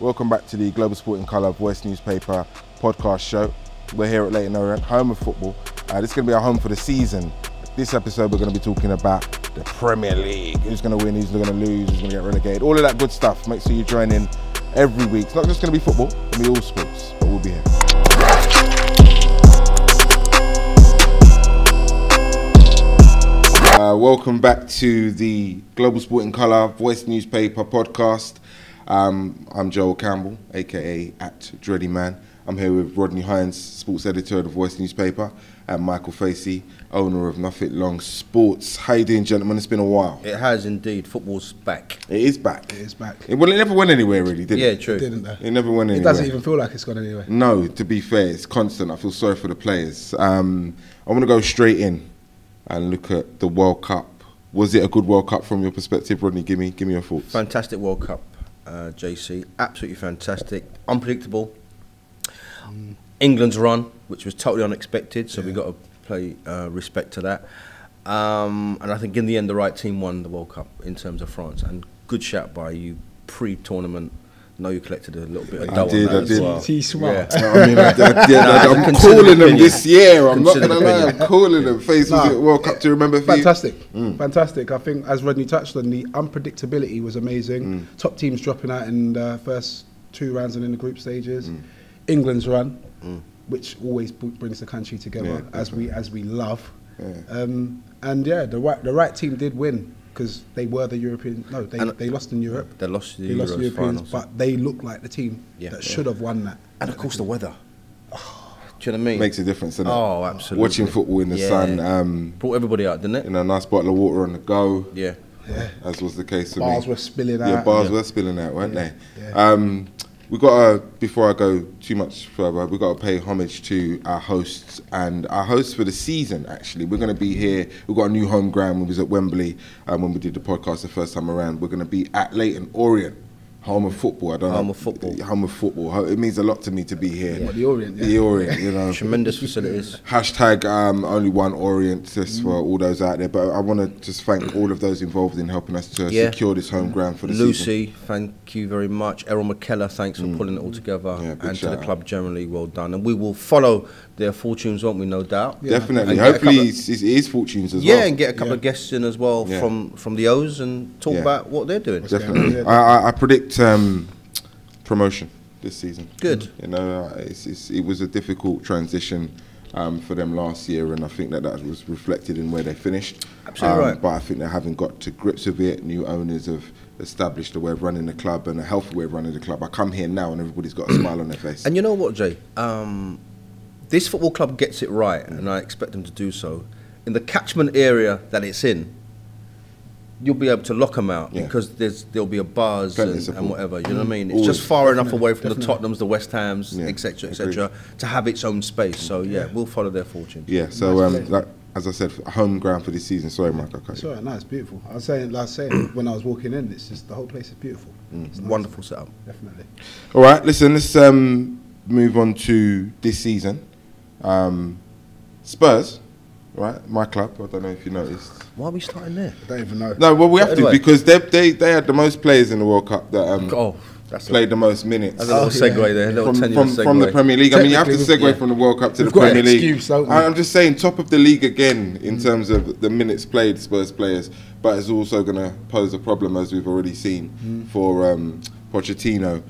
Welcome back to the Global Sport in Colour Voice newspaper podcast show. We're here at Leighton Orient, home of football. This is going to be our home for the season. This episode we're going to be talking about the Premier League. Who's going to win, who's going to lose, who's going to get relegated, all of that good stuff. Make sure you join in every week. It's not just going to be football, it's going to be all sports, but we'll be here. Welcome back to the Global Sport in Colour Voice newspaper podcast. I'm Joel Campbell, aka @DreadyMan. I'm here with Rodney Hines, sports editor of the Voice newspaper, and Michael Facey, owner of Nothing Long Sports. How you doing, gentlemen? It's been a while. It has indeed. Football's back. It is back. It is back. Well, it never went anywhere, really, did it? Yeah, true. It didn't though. It never went anywhere. It doesn't even feel like it's gone anywhere. No, to be fair, it's constant. I feel sorry for the players. I want to go straight in and look at the World Cup. Was it a good World Cup from your perspective, Rodney? Give me your thoughts. Fantastic World Cup, JC. Absolutely fantastic. Unpredictable. England's run, which was totally unexpected, so we got to pay respect to that. And I think in the end, the right team won the World Cup in terms of France. And good shout by you pre-tournament. I know you collected a little bit of dough on that as well. He's smart. Yeah. I mean, I'm calling them this year. I'm not going to lie. I'm calling them. Face was it World Cup to remember for Fantastic. you? Fantastic. I think, as Rodney touched on, the unpredictability was amazing. Top teams dropping out in the first 2 rounds and in the group stages. England's run, which always brings the country together, as we love. Yeah. And yeah, the right team did win, because they were the European. No, they lost in Europe. They lost the Europeans, finals. but they looked like the team that should have won that. And of course the weather. Do you know what I mean? Makes a difference, doesn't it? Oh, absolutely. Watching football in the sun. Brought everybody out, didn't it? You know, a nice bottle of water on the go. Yeah. As was the case for me. Bars were spilling out. Yeah, bars were spilling out, weren't they? Yeah. We got to, before I go too much further, we've got to pay homage to our hosts, and our hosts for the season, actually. We're going to be here. We've got a new home ground. We was at Wembley when we did the podcast the first time around. We're going to be at Leighton Orient, home of football. I don't know. Home of football. Home of football. It means a lot to me to be here. Yeah. The Orient, yeah. The Orient, you know. Tremendous facilities. Hashtag only one Orient, just for all those out there. But I want to just thank all of those involved in helping us to secure this home ground for the season. Lucy, thank you very much. Errol McKellar, thanks for pulling it all together. Yeah, and to the shout club generally, well done. And we will follow their fortunes, won't we, no doubt? Yeah. Definitely. And hopefully it is fortunes as well. Yeah, and get a couple of guests in as well from the O's and talk about what they're doing. Definitely. I predict promotion this season. Good. You know, it was a difficult transition for them last year, and I think that was reflected in where they finished. Absolutely right. But I think they haven't got to grips with it. New owners have established a way of running the club and a healthy way of running the club. I come here now and everybody's got a smile on their face. And you know what, Jay? This football club gets it right, and I expect them to do so. In the catchment area that it's in, you'll be able to lock them out because there'll be a buzz and whatever. You know what I mean? It's just far enough away from the Tottenhams, the West Hams, etc., etc., to have its own space. So we'll follow their fortunes. Yeah. So like, as I said, home ground for this season. Sorry, Mark. It's all right. No, it's beautiful. I was saying when I was walking in, it's just the whole place is beautiful. It's nice. Wonderful setup. Definitely. All right. Listen. Let's move on to this season. Spurs. Right, my club. I don't know if you noticed. Why are we starting there? I don't even know. No, well, we have to because they had the most players in the World Cup that played the most minutes. That's a little segue there. From the Premier League. I mean, you have to segue from the World Cup to the Premier League. I'm just saying, top of the league again in terms of the minutes played, Spurs players, but it's also going to pose a problem, as we've already seen, for Pochettino.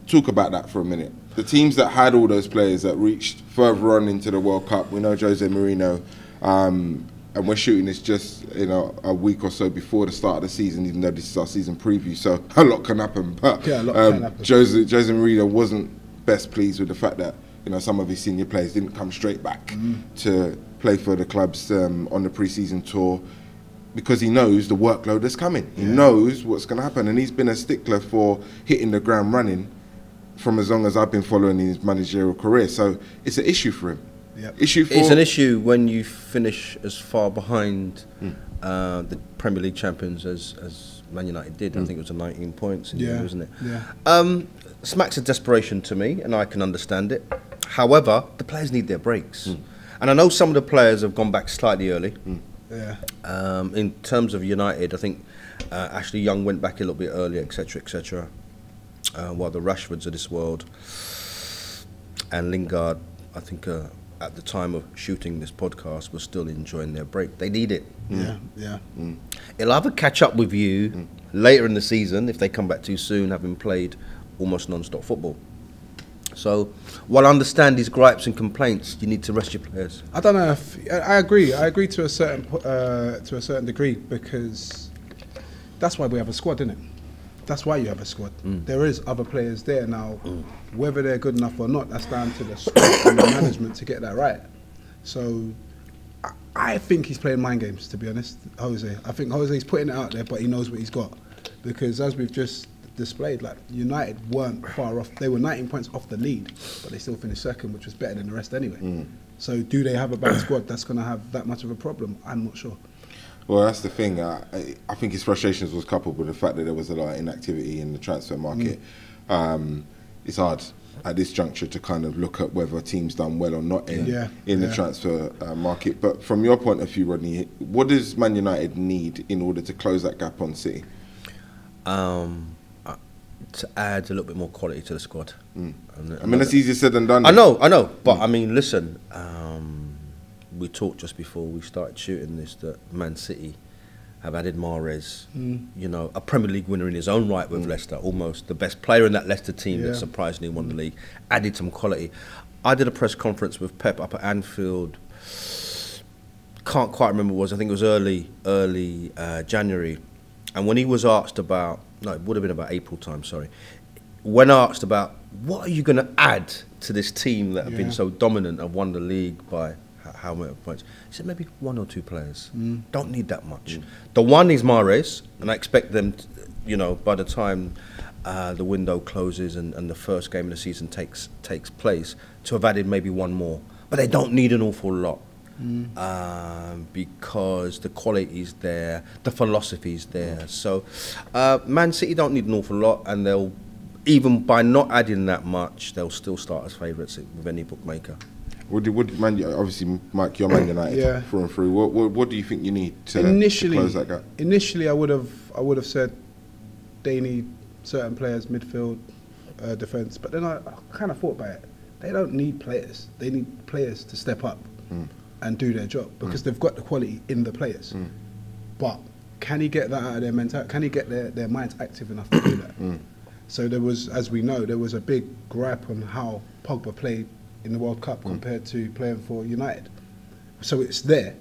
Talk about that for a minute. The teams that had all those players that reached further on into the World Cup, we know Jose Mourinho, and we're shooting this just a week or so before the start of the season, even though this is our season preview, so a lot can happen. But a lot can happen. Jose Mourinho wasn't best pleased with the fact that some of his senior players didn't come straight back to play for the clubs on the pre-season tour, because he knows the workload that's coming. He knows what's going to happen, and he's been a stickler for hitting the ground running from as long as I've been following his managerial career. So it's an issue for him. Yep. It's an issue when you finish as far behind the Premier League champions as Man United did. I think it was 19 points in the year, wasn't it? Yeah. Smacks of desperation to me, and I can understand it. However, the players need their breaks. And I know some of the players have gone back slightly early. In terms of United, I think Ashley Young went back a little bit earlier, etc., etc. while the Rashfords of this world and Lingard, I think at the time of shooting this podcast, were still enjoying their break. They need it. Yeah. It'll either catch up with you later in the season if they come back too soon, having played almost non-stop football. So, while I understand these gripes and complaints, you need to rest your players. I don't know if I agree. I agree to a certain degree, because that's why we have a squad, isn't it? That's why you have a squad. There is other players there now. Whether they're good enough or not, that's down to the squad and the management to get that right. So, I think he's playing mind games, to be honest, Jose. I think Jose's putting it out there, but he knows what he's got. Because as we've just displayed, like, United weren't far off. They were 19 points off the lead, but they still finished second, which was better than the rest anyway. So do they have a bad squad that's going to have that much of a problem? I'm not sure. Well, that's the thing. I think his frustrations was coupled with the fact that there was a lot of inactivity in the transfer market. It's hard at this juncture to kind of look at whether a team's done well or not in the transfer market. But from your point of view, Rodney, what does Man United need in order to close that gap on City? To add a little bit more quality to the squad. I mean, that's easier said than done. I know. But I mean, listen, we talked just before we started shooting this that Man City have added Mahrez, you know, a Premier League winner in his own right with Leicester, almost the best player in that Leicester team that surprisingly won the league, added some quality. I did a press conference with Pep up at Anfield. Can't quite remember what it was. I think it was early January. And when he was asked about, no, it would have been about April time, sorry. When asked about, what are you going to add to this team that have been so dominant and won the league by how many points? He said, maybe 1 or 2 players. Don't need that much. The one is Mahrez, and I expect them, to, you know, by the time the window closes and the first game of the season takes place, to have added maybe 1 more. But they don't need an awful lot. Because the quality's there, the philosophy's there. So Man City don't need an awful lot, and they'll, even by not adding that much, they'll still start as favourites with any bookmaker. Obviously, Mike, you're Man United through and through. What do you think you need to close that gap? Initially, I would have said they need certain players, midfield, defence. But then I kind of thought about it. They don't need players. They need players to step up and do their job, because they've got the quality in the players. But can he get that out of their mentality? Can he get their minds active enough to do that? So there was, as we know, there was a big gripe on how Pogba played in the World Cup compared to playing for United. So it's there.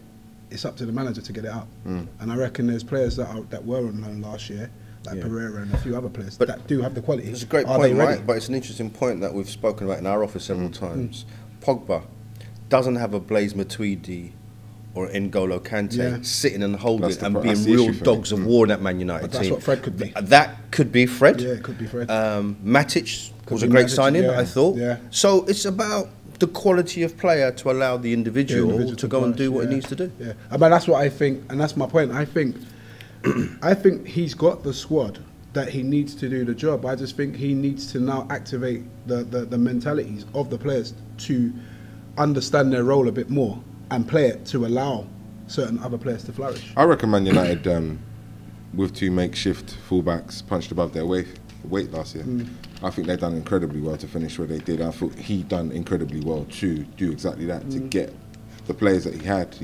It's up to the manager to get it out. And I reckon there's players that were on loan last year, like Pereira and a few other players, but that do have the quality. It's a great point, right? But it's an interesting point that we've spoken about in our office several times. Pogba doesn't have a Blaise Matuidi or N'Golo Kante sitting and holding and being real dogs of war in that Man United team. That's what Fred could be. That could be Fred. Yeah, it could be Fred. Matic was a great signing, I thought. So it's about the quality of player to allow the individual to go and do what he needs to do. But that's what I think, and that's my point. I think he's got the squad that he needs to do the job. I just think he needs to now activate the mentalities of the players to understand their role a bit more and play it to allow certain other players to flourish. I reckon Man United, with 2 makeshift fullbacks, punched above their weight last year. I think they've done incredibly well to finish where they did. I thought he done incredibly well to do exactly that, to get the players that he had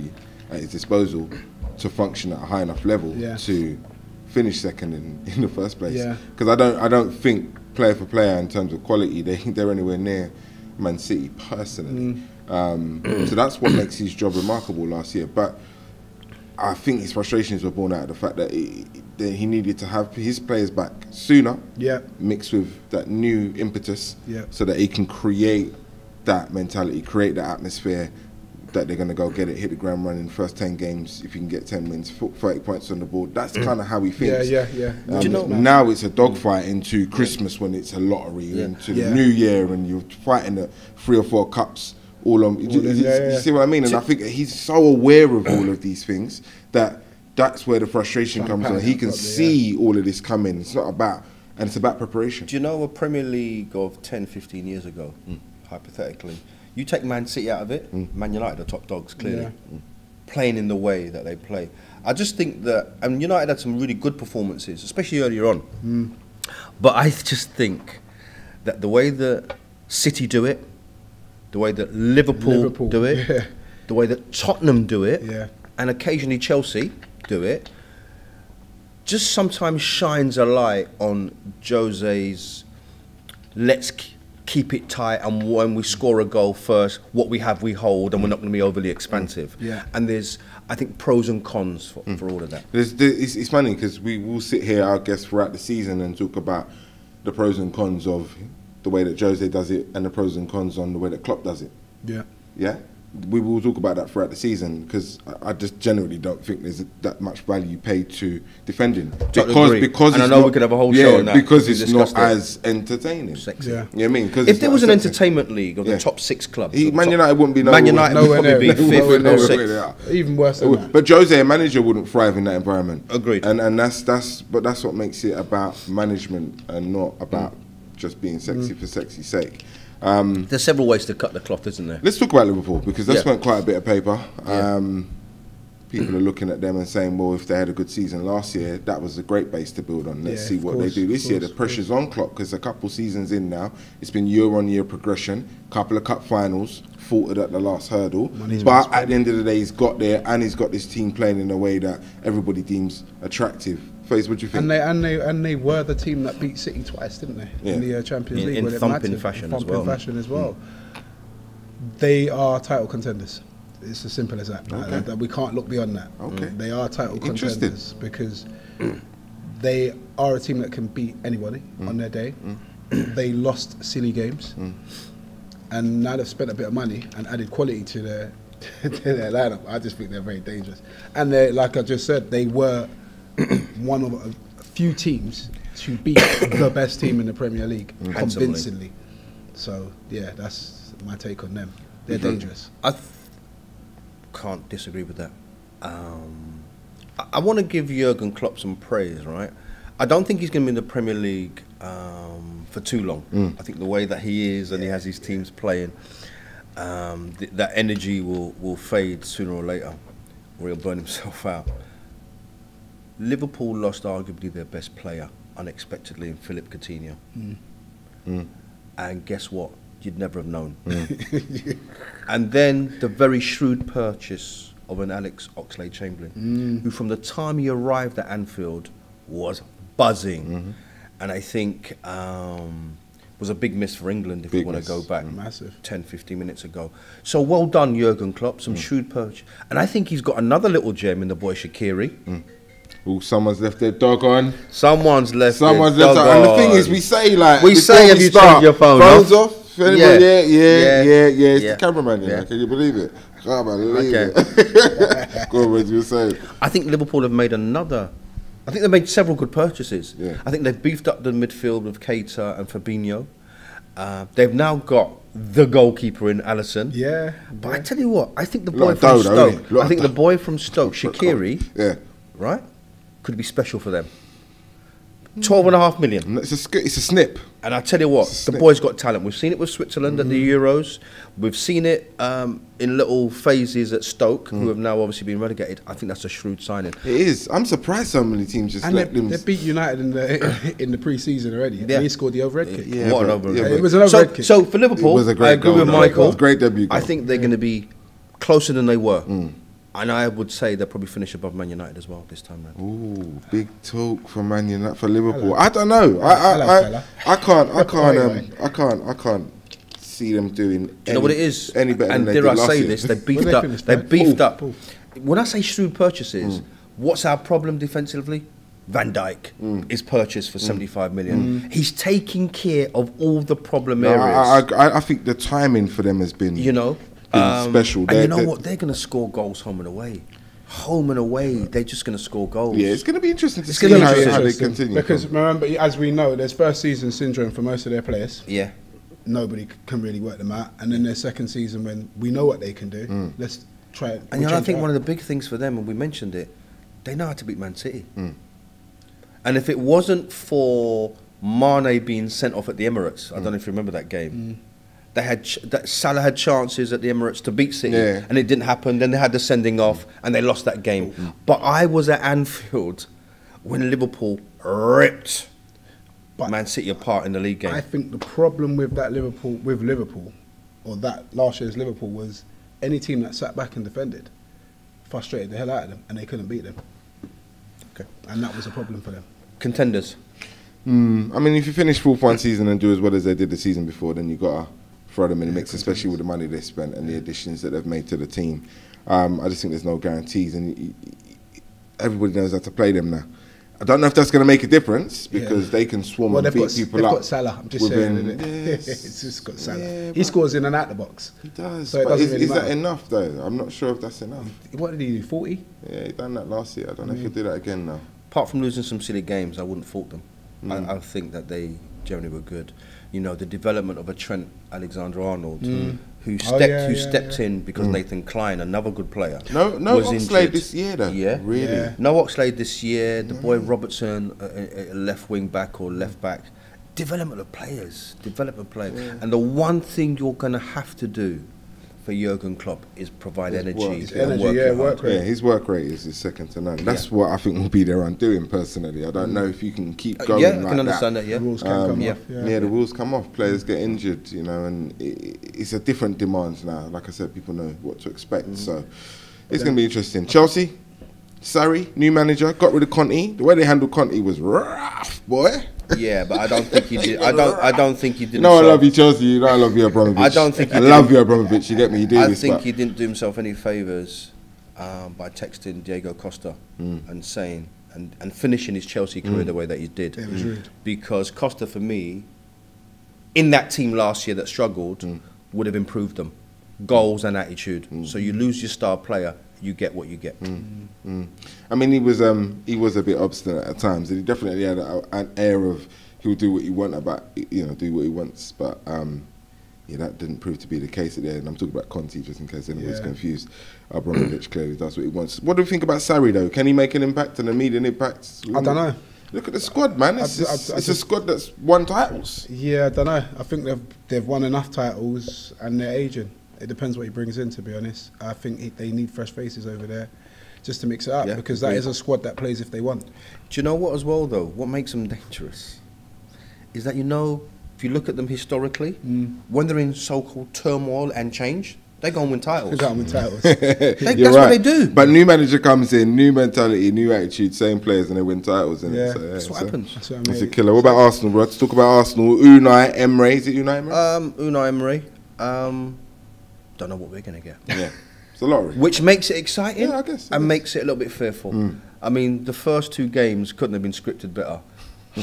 at his disposal to function at a high enough level to finish second in the first place. Because I don't think player for player in terms of quality they're anywhere near Man City personally. So that's what makes his job remarkable last year. But I think his frustrations were born out of the fact that he needed to have his players back sooner, mixed with that new impetus, so that he can create that mentality, create that atmosphere that they're going to go get it, hit the ground running. First 10 games, if you can get 10 wins, 30 points on the board. That's kind of how he thinks. Do you know, now it's a dogfight into Christmas when it's a lottery, into the New Year, and you're fighting the 3 or 4 cups all on. You see what I mean? And I think he's so aware of all of these things that's where the frustration comes in. He can see all of this coming. It's not about, and it's about preparation. Do you know a Premier League of 10, 15 years ago, hypothetically, you take Man City out of it, Man United are top dogs, clearly. Playing in the way that they play. I just think that, and United had some really good performances, especially earlier on. But I just think that the way that City do it, the way that Liverpool do it, the way that Tottenham do it, and occasionally Chelsea do it, just sometimes shines a light on Jose's let's keep it tight, and when we score a goal first, what we have we hold, and we're not going to be overly expansive. And there's, I think, pros and cons for all of that. It's funny because we will sit here, I guess, throughout the season and talk about the pros and cons of the way that Jose does it and the pros and cons on the way that Klopp does it. Yeah? We will talk about that throughout the season because I just generally don't think there's that much value paid to defending. Because and I know we could have a whole show on that. Because it's not as entertaining. Sexy. You know what I mean? If there was an entertainment league of the top 6 clubs, Man United wouldn't be Man United would probably be 5th or 6th. Even worse than that. But Jose, a manager, wouldn't thrive in that environment. Agreed. And that's what makes it about management and not about just being sexy for sexy's sake. There's several ways to cut the cloth, isn't there? Let's talk about Liverpool because that's spent quite a bit of paper. People are looking at them and saying, well, if they had a good season last year, that was a great base to build on. Let's see what they do this year. The pressure's on Klopp because a couple seasons in now, it's been year-on-year progression, couple of cup finals, faltered at the last hurdle. But at the end of the day, he's got there and he's got this team playing in a way that everybody deems attractive. Faze, what do you think? And they were the team that beat City twice, didn't they? In the Champions League. In thumping fashion as well. They are title contenders. It's as simple as that. That we can't look beyond that. They are title contenders because they are a team that can beat anybody on their day. They lost silly games. And now they've spent a bit of money and added quality to their lineup. I just think they're very dangerous. And they, like I just said, they were one of a few teams to beat the best team in the Premier League convincingly. So yeah, that's my take on them. They're dangerous. I can't disagree with that. I want to give Jurgen Klopp some praise, right? I don't think he's going to be in the Premier League for too long. I think the way that he is and he has his teams playing, that energy will fade sooner or later, or he'll burn himself out. Liverpool lost arguably their best player unexpectedly in Philippe Coutinho. And guess what? You'd never have known. And then the very shrewd purchase of an Alex Oxlade-Chamberlain, who from the time he arrived at Anfield was buzzing. And I think was a big miss for England if we want to go back 10, 15 minutes ago. So well done, Jurgen Klopp, some shrewd purchase. And I think he's got another little gem in the boy Shaqiri. Well, someone's left their dog on. Someone's left on. And the thing is, we say like... We say, have you turned your phone off? It's the cameraman, Can you believe it? Can't believe it. Go on, what you were saying. I think Liverpool have made another... I think they've made several good purchases. I think they've beefed up the midfield with Keita and Fabinho. They've now got the goalkeeper in Alisson. But I tell you what, I think the boy from Stoke... I think the boy from Stoke, Shaqiri... Right? Could be special for them. 12.5 million. It's a snip. And I tell you what, the boy's got talent. We've seen it with Switzerland at the Euros. We've seen it in little phases at Stoke, who have now obviously been relegated. I think that's a shrewd signing. It is. I'm surprised so many teams just let them. They beat United in the pre-season already. And he scored the overhead kick. What an overhead kick. It was an overhead kick. So for Liverpool, I agree with Michael. It was a great debut goal. I think they're going to be closer than they were. And I would say they'll probably finish above Man United as well this time round. Ooh, big talk for Man United, for Liverpool. I don't know. I can't see them doing. You know what it is? Any better and than they did last year. This? They beefed up. When I say shrewd purchases, what's our problem defensively? Van Dijk is purchased for 75 million. He's taking care of all the problem areas. I think the timing for them has been. Special. And you know what? They're going to score goals home and away. Home and away, they're just going to score goals. Yeah, it's going to be interesting to see how they continue. Because remember, as we know, there's first season syndrome for most of their players. Yeah. Nobody can really work them out. And then their second season when we know what they can do, let's try it. And I think one of the big things for them, and we mentioned it, they know how to beat Man City. And if it wasn't for Mane being sent off at the Emirates, I don't know if you remember that game, Salah had chances at the Emirates to beat City, and it didn't happen. Then they had the sending off, and they lost that game. But I was at Anfield when Liverpool ripped Man City apart in the league game. I think the problem with Liverpool, or that last year's Liverpool, was any team that sat back and defended frustrated the hell out of them, and they couldn't beat them. Okay. And that was a problem for them. Contenders. I mean, if you finish fourth one season and do as well as they did the season before, then you've got to throw them in the mix, especially with the money they spent and the additions that they've made to the team. I just think there's no guarantees, and everybody knows how to play them now. I don't know if that's going to make a difference because they can swarm and beat people up. They've got Salah. I'm just saying, isn't it? It's just got Salah. Yeah, he scores in and out the box. He does. So but is really that enough, though? I'm not sure if that's enough. What did he do, 40? Yeah, he done that last year. I don't know if he'll do that again now. Apart from losing some silly games, I wouldn't fault them. I think that they generally were good. You know, the development of a Trent Alexander-Arnold who stepped in because Nathan Clyne, another good player, no Oxlade this year though. Yeah, really. Yeah. No Oxlade this year. The boy Robertson, a left wing back or left back. Development of players, and the one thing you're gonna have to do for Jurgen Klopp is provide energy. Work rate. Yeah, his work rate is second to none. That's what I think will be their undoing. Personally, I don't know if you can keep going. I can understand that. The rules can come off. The rules come off. Players get injured, you know, and it's a different demand now. Like I said, people know what to expect, so it's going to be interesting. Chelsea, Sarri, new manager, got rid of Conte. The way they handled Conte was rough, boy. Yeah, but I don't think he did. I don't think he did. No, I love you, Chelsea. You know, I love you, Abramovich. I don't think. I love you, Abramovich. You get me. You do this. I think he didn't do himself any favors by texting Diego Costa and saying and finishing his Chelsea career the way that he did. It was rude. Because Costa, for me, in that team last year that struggled, would have improved them, goals and attitude. So you lose your star player, you get what you get. I mean, he was a bit obstinate at times. He definitely had an air of he'll do what he wants do what he wants. But that didn't prove to be the case at the end. I'm talking about Conte, just in case anybody's confused. Abramovich clearly does what he wants. What do we think about Sarri though? Can he make an impact, an immediate impact? I don't know. Look at the squad, man. It's a squad that's won titles. Yeah, I don't know. I think they've won enough titles and they're aging. It depends what he brings in, to be honest. I think they need fresh faces over there just to mix it up because that is a squad that plays if they want. Do you know what as well, though? What makes them dangerous is that, if you look at them historically, when they're in so-called turmoil and change, they go and win titles. They go and win titles. That's right. What they do. But new manager comes in, new mentality, new attitude, same players, and they win titles. That's what happens. It's a killer. What about Arsenal, bro? Let's talk about Arsenal. Unai Emery. Is it Unai Emery? Unai Emery. Don't know what we're going to get. Yeah, it's a lottery. Which makes it exciting, I guess, and makes it a little bit fearful. I mean, the first two games couldn't have been scripted better.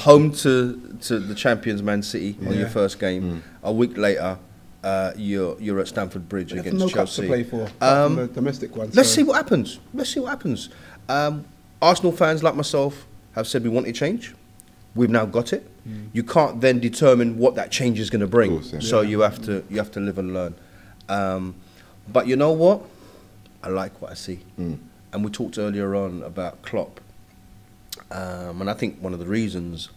Home to the champions Man City on your first game. A week later, you're at Stamford Bridge against no Chelsea. To play for the domestic ones. Let's see what happens. Arsenal fans like myself have said we wanted change. We've now got it. You can't then determine what that change is going to bring. Of course, so you have to live and learn. But you know what? I like what I see. And we talked earlier on about Klopp. And I think one of the reasons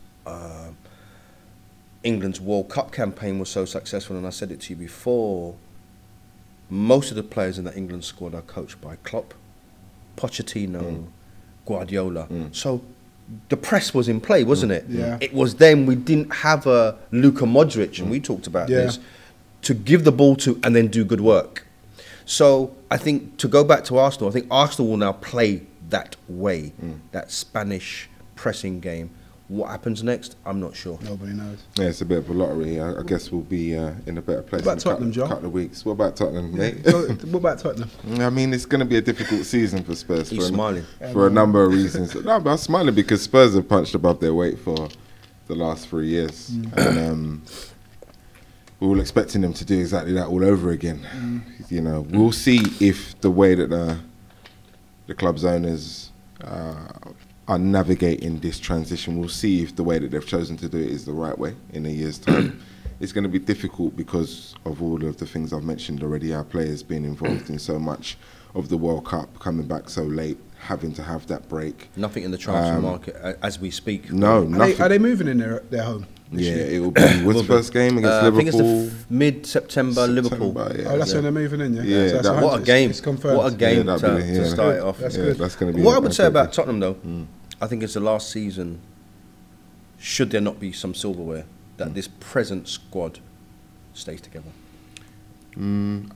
England's World Cup campaign was so successful, and I said it to you before, most of the players in the England squad are coached by Klopp, Pochettino, Guardiola. So the press was in play, wasn't it? Yeah. It was then we didn't have a Luka Modric, and we talked about this, to give the ball to and then do good work. So I think to go back to Arsenal, I think Arsenal will now play that way, that Spanish pressing game. What happens next, I'm not sure. Nobody knows. Yeah, it's a bit of a lottery. I guess we'll be in a better place in a couple of weeks. What about Tottenham, mate? What about Tottenham? I mean, it's going to be a difficult season for Spurs. He's smiling. For a number of reasons. No, but I'm smiling because Spurs have punched above their weight for the last 3 years. And we're all expecting them to do exactly that all over again. We'll see if the way that the club's owners are navigating this transition. We'll see if the way that they've chosen to do it is the right way in a year's time. It's going to be difficult because of all of the things I've mentioned already, our players being involved in so much of the World Cup, coming back so late, having to have that break. Nothing in the transfer market as we speak. No, nothing. Are they moving in their home? Yeah, it will be. What's the first game against Liverpool? I think it's mid-September, Liverpool. Yeah. Oh, that's when they're moving in, Yeah, so what a game. It's confirmed. What a game to start it off. That's good. That's going to be what I would say about Tottenham, though, I think it's the last season should there not be some silverware, that this present squad stays together?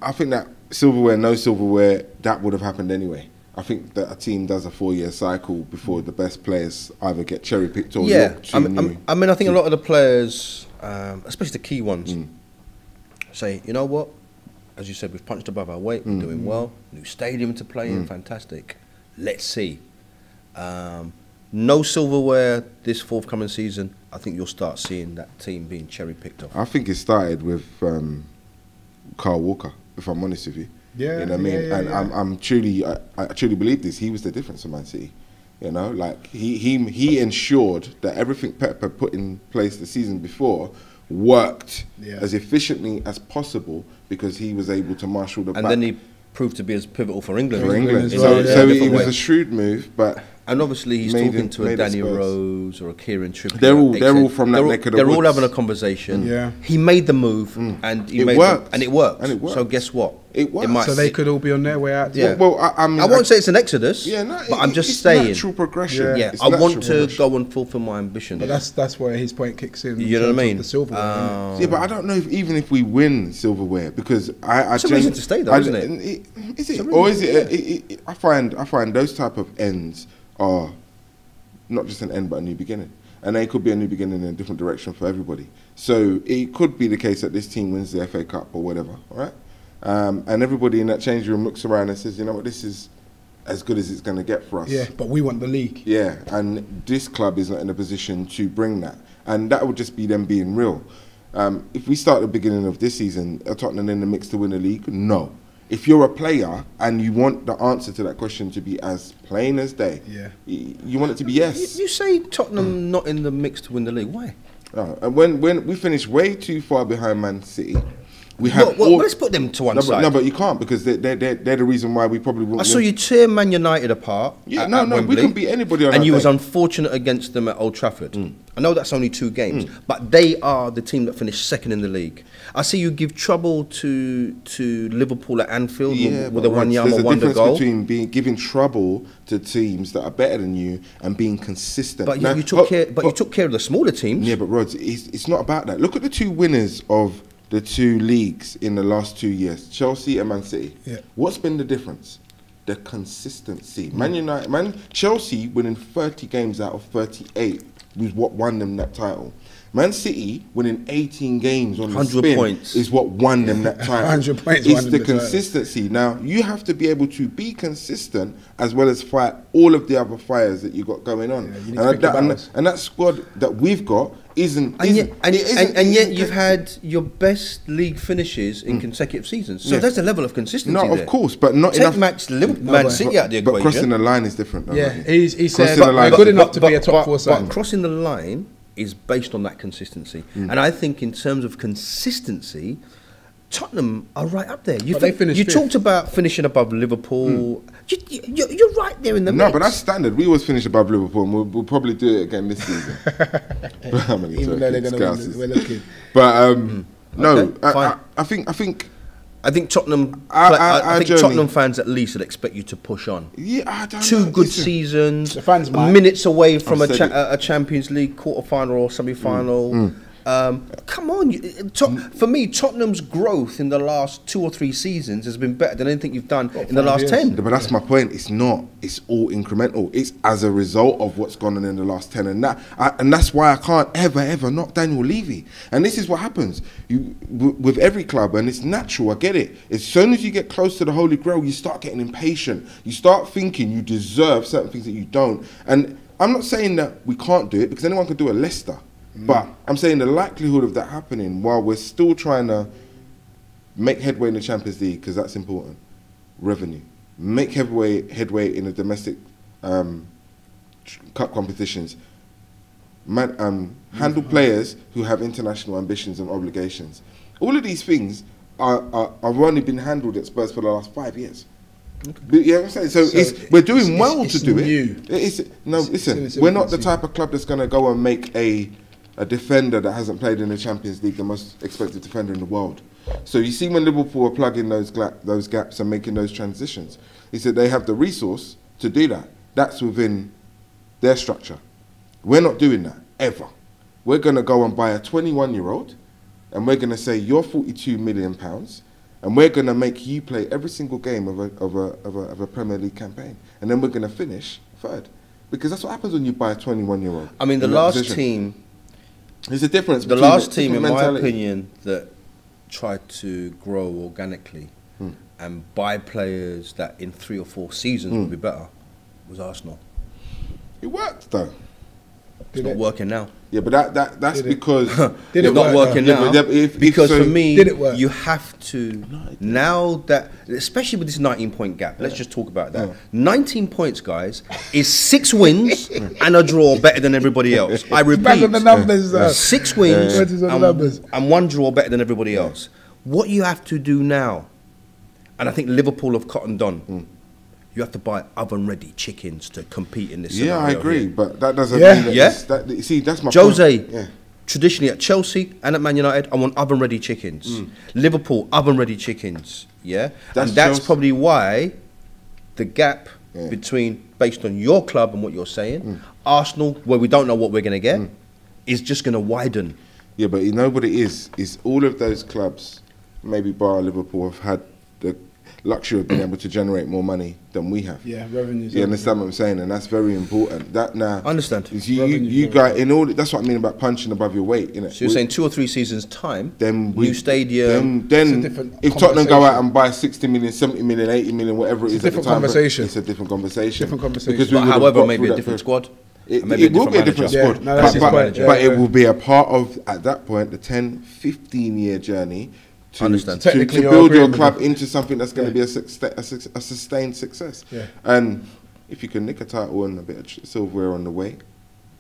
I think that silverware, no silverware, that would have happened anyway. I think that a team does a 4-year cycle before the best players either get cherry picked or look too new. I mean, I think a lot of the players, especially the key ones, say, you know what? As you said, we've punched above our weight. We're doing well. New stadium to play in, fantastic. Let's see. No silverware this forthcoming season. I think you'll start seeing that team being cherry picked off. I think it started with Kyle Walker, if I'm honest with you. Yeah, you know what I mean. And I truly believe this. He was the difference for Man City. You know, like he ensured that everything Pep had put in place the season before worked as efficiently as possible, because he was able to marshal the back. And then he proved to be as pivotal for England. So it was a shrewd move, but. And obviously he's talking to a Danny Rose or a Kieran Trippier. They're all from that neck of the woods. They're all having a conversation. Yeah. He made the move and it worked. And it worked. So guess what? It worked. So they could all be on their way out. Yeah. Well, I mean, I won't say it's an exodus. Yeah, no, but I'm just saying. Natural progression. Yeah, I want to go and fulfill my ambition. But that's where his point kicks in. You know what I mean? The silverware. Yeah, but I don't know even if we win silverware, because it's a reason to stay though, isn't it? Is it, or is it? I find those type of ends are not just an end but a new beginning, and they could be a new beginning in a different direction for everybody. So it could be the case that this team wins the FA Cup or whatever, right? And everybody in that change room looks around and says, you know what, this is as good as it's going to get for us. Yeah, but we want the league. Yeah, and this club is not in a position to bring that, and that would just be them being real. If we start at the beginning of this season, are Tottenham in the mix to win the league? No. If you're a player and you want the answer to that question to be as plain as day, you want it to be yes. You say Tottenham not in the mix to win the league. Why? And when we finished way too far behind Man City, we have. Let's put them to one side. No, but you can't, because they're the reason why we probably won't. I saw you tear Man United apart. Yeah, no, we can beat anybody on and that you day. was unfortunate against them at Old Trafford. I know that's only 2 games, but they are the team that finished second in the league. I see you give trouble to Liverpool at Anfield with a Wanyama wonder goal. There's a difference between giving trouble to teams that are better than you and being consistent. But now, you took care of the smaller teams. Yeah, but Rods, it's not about that. Look at the 2 winners of the 2 leagues in the last 2 years, Chelsea and Man City. Yeah. What's been the difference? The consistency. Chelsea winning 30 games out of 38 was what won them that title. Man City winning 18 games on the spin points is what won them that title. 100 points. It's the consistency. Now, you have to be able to be consistent as well as fight all of the other fires that you got going on. And that squad that we've got isn't. And yet you've had your best league finishes in consecutive seasons. So there's a level of consistency. No, of course, but not enough. Man City out the equation. But crossing the line is different, though. Yeah, right? he said they're good enough to be a top 4 side. But crossing the line is based on that consistency. And I think in terms of consistency, Tottenham are right up there. You talked about finishing above Liverpool. You're right there in the mix. No, but that's standard. We always finish above Liverpool, and we'll probably do it again this season. Even though they're going to win, we're looking. But no, okay, I think Tottenham. I think Tottenham fans at least would expect you to push on. Yeah, I don't know. 2 good seasons, the fans minutes away from a Champions League quarter-final or semi-final. Come on, for me, Tottenham's growth in the last 2 or 3 seasons has been better than anything you've done in the last 10. But that's my point. It's not. It's all incremental. It's as a result of what's gone on in the last 10, and that's why I can't ever knock Daniel Levy. And this is what happens with every club, and it's natural. I get it. As soon as you get close to the Holy Grail, you start getting impatient. You start thinking you deserve certain things that you don't. And I'm not saying that we can't do it, because anyone can do a Leicester. But I'm saying the likelihood of that happening while we're still trying to make headway in the Champions League, because that's important. Revenue. Make headway in the domestic cup competitions. Handle players who have international ambitions and obligations. All of these things have only been handled at Spurs for the last 5 years. You know what I'm saying? So we're doing well to do it. Listen, we're not the type of club that's going to go and make a defender that hasn't played in the Champions League the most expected defender in the world. So you see when Liverpool are plugging those gaps and making those transitions, he said they have the resource to do that. That's within their structure. We're not doing that, ever. we're going to go and buy a 21-year-old, and we're going to say you're £42 million, and we're going to make you play every single game of a Premier League campaign, and then we're going to finish third, because that's what happens when you buy a 21-year-old. I mean, the last team. There's a difference. The last team, in my opinion, that tried to grow organically and buy players that in 3 or 4 seasons would be better was Arsenal. It worked though. It's not working now. Yeah, but that's because it's not working now. Because for me, you have to now that, especially with this 19-point gap. Let's just talk about that. 19 points, guys, is 6 wins and a draw better than everybody else. I repeat, the numbers, 6 wins and 1 draw better than everybody else. What you have to do now, and I think Liverpool have cottoned on. You have to buy oven-ready chickens to compete in this scenario. Yeah, I agree, but that doesn't mean that, see, that's my point. Traditionally at Chelsea and at Man United, I want oven-ready chickens. Liverpool, oven-ready chickens, that's probably why the gap between, based on your club and what you're saying, Arsenal, where we don't know what we're going to get, is just going to widen. Yeah, but you know what it is all of those clubs, maybe bar Liverpool, have had the luxury of being able to generate more money than we have. Yeah, revenues. You understand what I'm saying? And that's very important. That now, I understand. You got in all. That's what I mean about punching above your weight. Innit? So you're saying 2 or 3 seasons time, then new stadium. Then if Tottenham go out and buy 60 million, 70 million, 80 million, whatever it is, it's a different conversation. It's a different conversation. Because but however, maybe a different squad. It will be a different squad, but it will be a part of, at that point, the 10, 15-year journey to build your club into something that's going to be a sustained success. Yeah. And if you can nick a title and a bit of silverware on the way,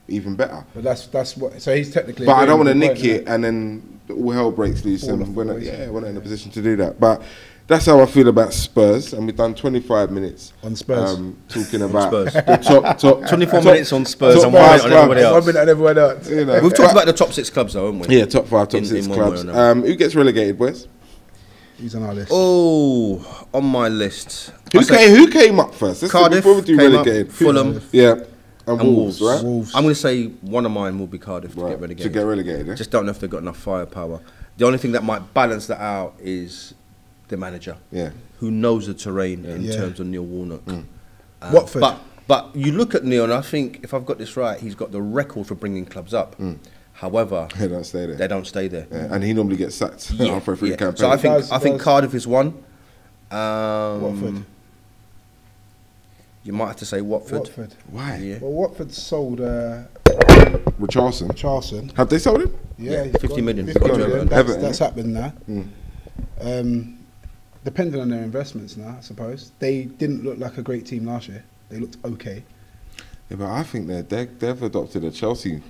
even better. But that's what. So he's technically. But I don't want to nick it and then all hell breaks loose, and we're not in a position to do that. But that's how I feel about Spurs, and we've done 25 minutes on Spurs, talking about the top 24 minutes on Spurs and 1 minute on everybody else. 1 minute on everyone else. You know. We've talked about the top 6 clubs, though, haven't we? Yeah, top 5, top 6 clubs. Who gets relegated, boys? Who's on our list? Oh, on my list. Who came up first? Cardiff before we do relegated. Fulham. Yeah. And Wolves, right? Wolves. I'm going to say one of mine will be Cardiff to get relegated. To get relegated, Just don't know if they've got enough firepower. The only thing that might balance that out is the manager, who knows the terrain in terms of Neil Warnock. Watford. But you look at Neil, and I think, if I've got this right, he's got the record for bringing clubs up. However, they don't stay there. They don't stay there. Yeah. And he normally gets sacked after a free campaign. So I think Cardiff is one. Watford. You might have to say Watford. Why? Yeah. Well, Watford sold with Charleston. Charleston. Have they sold him? Yeah, 50 million. That's happened now. Depending on their investments now, I suppose. They didn't look like a great team last year. They looked okay. Yeah, but I think they've adopted a Chelsea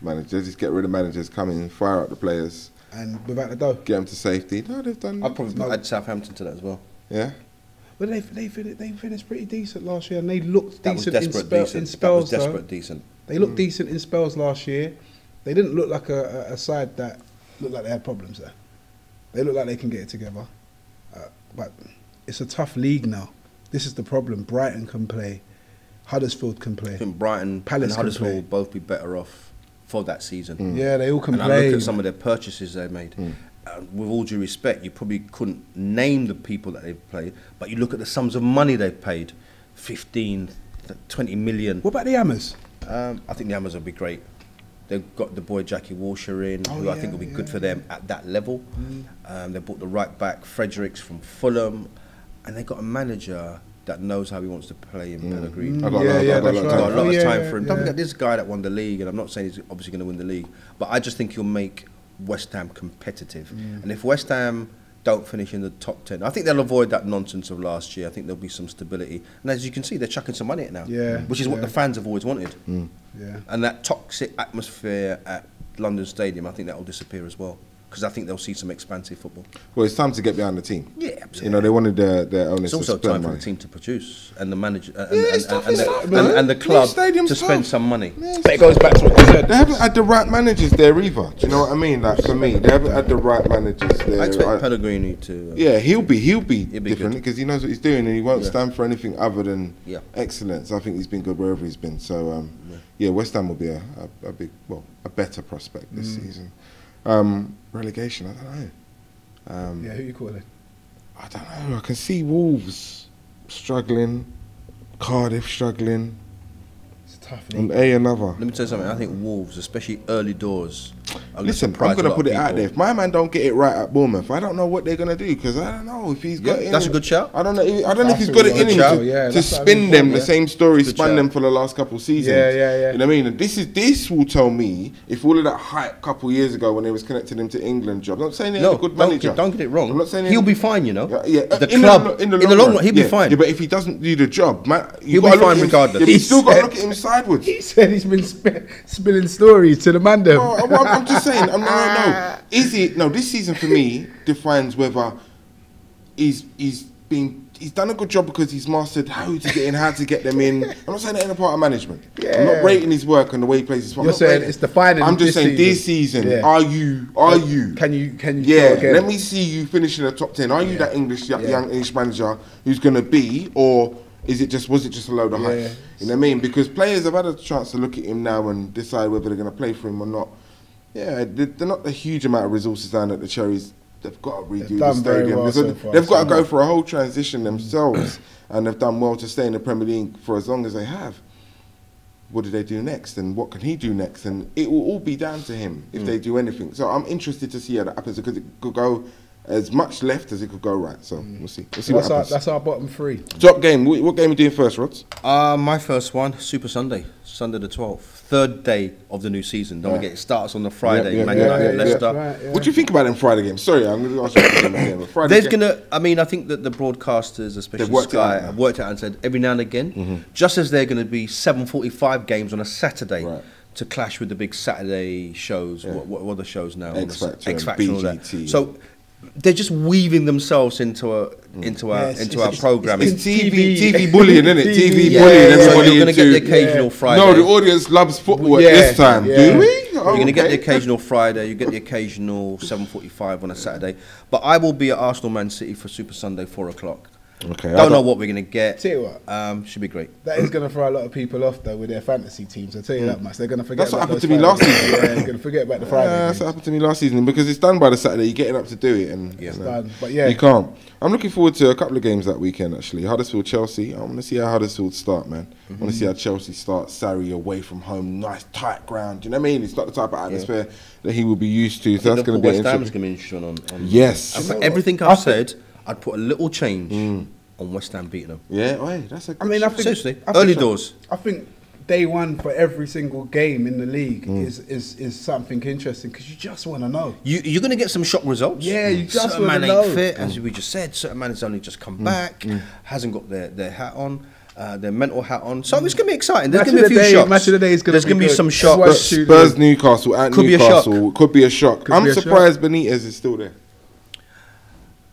manager. Just get rid of managers, come in, fire out the players. And without the dough. Get them to safety. No, they've done... I'd probably add Southampton to that as well. Yeah? But they finished pretty decent last year, and they looked decent in spells. That was desperate decent. They looked decent in spells last year. They didn't look like a side that looked like they had problems there. They look like they can get it together. But it's a tough league now. This is the problem. Brighton can play. Huddersfield can play. I think Brighton and Huddersfield will both be better off for that season. Yeah, they all can play. And I look at some of their purchases they made. With all due respect, you probably couldn't name the people that they've played, but you look at the sums of money they've paid, 15, 20 million. What about the Hammers? I think the Hammers will be great. They've got the boy Jackie Walsher in, who I think will be good for them at that level. They bought the right back, Fredericks from Fulham, and they got a manager that knows how he wants to play in Pellegrini. I've got a lot of time for him. Don't forget this guy that won the league, and I'm not saying he's obviously going to win the league, but I just think he'll make West Ham competitive. And if West Ham don't finish in the top 10, I think they'll avoid that nonsense of last year. I think there'll be some stability. And as you can see, they're chucking some money at it now, which is what the fans have always wanted. And that toxic atmosphere at London Stadium, I think that will disappear as well, because I think they'll see some expansive football. Well, it's time to get behind the team. Yeah, absolutely. You know, they wanted their owners to spend money. It's also time for the team to produce, and the manager and the club to spend some money. But it goes back to what you said. They haven't had the right managers there either. Do you know what I mean? Like, for me, they haven't had the right managers there. I expect Pellegrini to... he'll be different, because he knows what he's doing, and he won't stand for anything other than excellence. I think he's been good wherever he's been. So, yeah, West Ham will be a big, well, a better prospect this season. Relegation, I don't know. Yeah, who you calling? I don't know. I can see Wolves struggling, Cardiff struggling. It's tough. And another. Let me tell you something. I think Wolves, especially early doors. Listen, I'm going to put it out there. If my man don't get it right at Bournemouth, I don't know what they're going to do, because I don't know if he's got it in. That's a good shout. I don't know if he's got it in him to spin them the same story, spun them for the last couple of seasons. Yeah. You know what I mean? And this will tell me if all of that hype a couple of years ago when they was connecting him to England job. I'm not saying he's a good manager. Don't get it wrong. I'm not saying he'll be fine, you know. Yeah. The club in the long run, he'll be fine. Yeah, but if he doesn't do the job, man, he'll be fine regardless. You still got to look at him sideways. He said he's been spilling stories to the man. I'm just saying. No. Is it this season for me defines whether he's done a good job because he's mastered how to get in, how to get them in. I'm not saying that in a part of management. Yeah. I'm not rating his work and the way he plays his part. You're saying it's defining. I'm just saying this season. Are you? Can you? Yeah. Let me see you finishing the top 10. Are you that young English manager who's going to be, or was it just a load of hype? You know what I mean? Because players have had a chance to look at him now and decide whether they're going to play for him or not. Yeah, they're not a huge amount of resources down at the Cherries. They've got to redo the stadium. They've got to go for a whole transition themselves, and they've done well to stay in the Premier League for as long as they have. What do they do next, and what can he do next? And it will all be down to him if they do anything. So I'm interested to see how that happens, because it could go as much left as it could go right. So we'll see. We'll see what happens. That's our bottom three. Top game. What game are you doing first, Rods? My first one, Super Sunday, Sunday the 12th. Third day of the new season. Don't forget, it starts on the Friday. Man United, Leicester. What do you think about them Friday games? Sorry, I'm going to ask you again. I think that the broadcasters, especially Sky, have worked out and said every now and again, just as they're going to be 7:45 games on a Saturday to clash with the big Saturday shows. What are the shows now? X Factor, BGT. So they're just weaving themselves into our program. It's TV bullying, isn't it? TV bullying. So you're going to get the occasional Friday. No, the audience loves football at this time. Do we? You're going to get the occasional Friday. You get the occasional 7:45 on a Saturday. But I will be at Arsenal Man City for Super Sunday 4 o'clock. Okay. Don't know what we're going to get. Tell you what, should be great. That is going to throw a lot of people off though with their fantasy teams. I tell you that much. They're going to forget. That's what about happened to me last season. Yeah, they're going to forget about the Friday. That's what happened to me last season, because it's done by the Saturday. You're getting up to do it, and it's done. But you can't. I'm looking forward to a couple of games that weekend. Actually, Huddersfield, Chelsea. I want to see how Huddersfield start, man. I want to see how Chelsea start. Sarri away from home, nice tight ground. Do you know what I mean? It's not the type of atmosphere that he will be used to. So that's going to be interesting. West Ham's going to be interesting on. Yes. And for everything I've said, I'd put a little change on West Ham beating them. Yeah, that's a good I think seriously, early doors. I think day one for every single game in the league is something interesting, because you just want to know. You're going to get some shock results. Yeah, you just certain want man to know. ain't fit, as we just said. Certain man has only just come back, hasn't got their hat on. Their mental hat on, so it's going to be exciting. There's going to be a few shocks. Match of the day is going to be There's going to be some shocks. Spurs, Newcastle, at Newcastle could be a shock. I'm surprised Benitez is still there.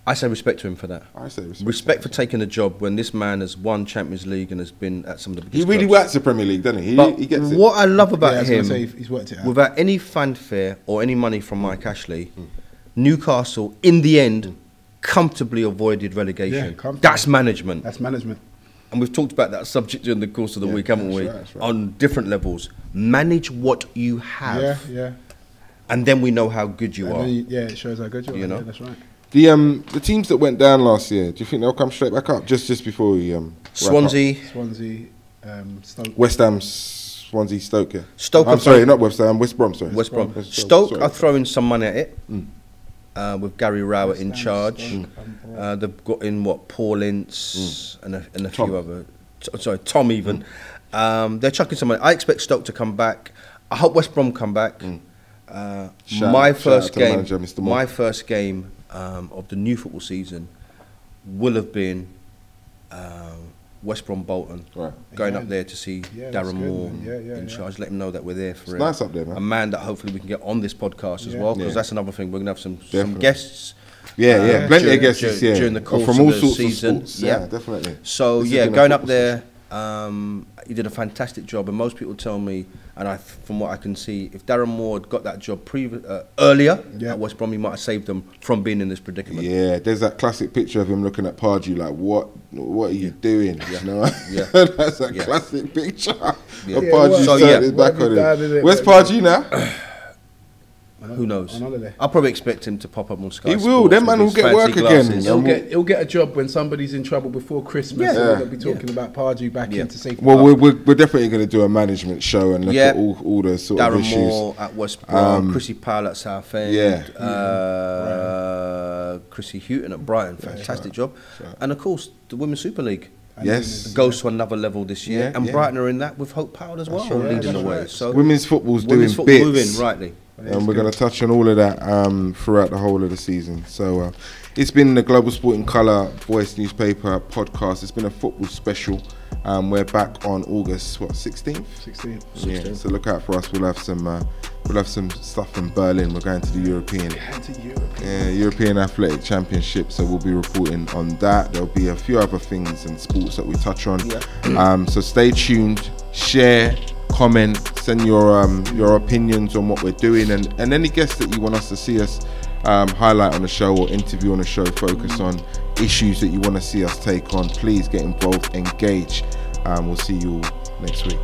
I say respect to him for that. I say respect for taking the job when this man has won Champions League and has been at some of the biggest He really clubs. works the Premier League, doesn't he? He gets it. What I love about him, he's worked it out. without any fanfare or any money from Mike Ashley, Newcastle, in the end, comfortably avoided relegation. That's management. That's management. And we've talked about that subject during the course of the week, haven't we? Right. On different levels. Manage what you have. Yeah. And then we know how good you are. It shows how good you are. You know? Yeah, that's right. The teams that went down last year, do you think they'll come straight back up just before we Swansea, Stoke. West Ham, Swansea, Stoke. Yeah. Stoke. I'm sorry, not West Ham. West Brom. Sorry. West Brom. Stoke are throwing some money at it. With Gary Rowett in charge. They've got in Paul Ince and a few other. Tom even. They're chucking some money. I expect Stoke to come back. I hope West Brom come back. My first game of the new football season will have been West Brom Bolton, going up there to see Darren Moore in charge. Let him know that we're there for nice up there, man. A man that hopefully we can get on this podcast as well, because that's another thing. We're going to have some guests. Plenty of guests during the course from of all the sorts season. of sports. Yeah, definitely. So going up there, He did a fantastic job, and most people tell me, and from what I can see, if Darren Moore had got that job earlier at West Brom, he might have saved them from being in this predicament. Yeah, there's that classic picture of him looking at Pardew like, what are you doing? Yeah. You know? Yeah. That's a classic picture of Yeah. Pardew turning his back on him. Where's Pardew now? Who knows? I'll probably expect him to pop up on Sky. He will. That man will get work again. He'll get a job when somebody's in trouble before Christmas. Yeah. They'll be talking about Pardew back into safety. Well, we're definitely going to do a management show and look at all the sort of issues. Darren Moore at West Brom, Chrissy Powell at Southend, Chrissy Houghton at Brighton. Fantastic job. And of course, the Women's Super League. Yes, goes to another level this year, and Brighton are in that with Hope Powell as well, leading the way. So women's football's doing bits. Moving, rightly. And we're going to touch on all of that throughout the whole of the season. So it's been the Global Sporting Colour Voice newspaper podcast. It's been a football special. We're back on August 16th. 16th. Yeah. So look out for us. We'll have some stuff from Berlin. We're going to the European Athletic Championship. So we'll be reporting on that. There'll be a few other things and sports that we touch on. Yeah. So stay tuned. Share. Comment, send your opinions on what we're doing, and any guests that you want us to see us highlight on the show or interview on the show, focus on issues that you want to see us take on. Please get involved, engage. We'll see you all next week.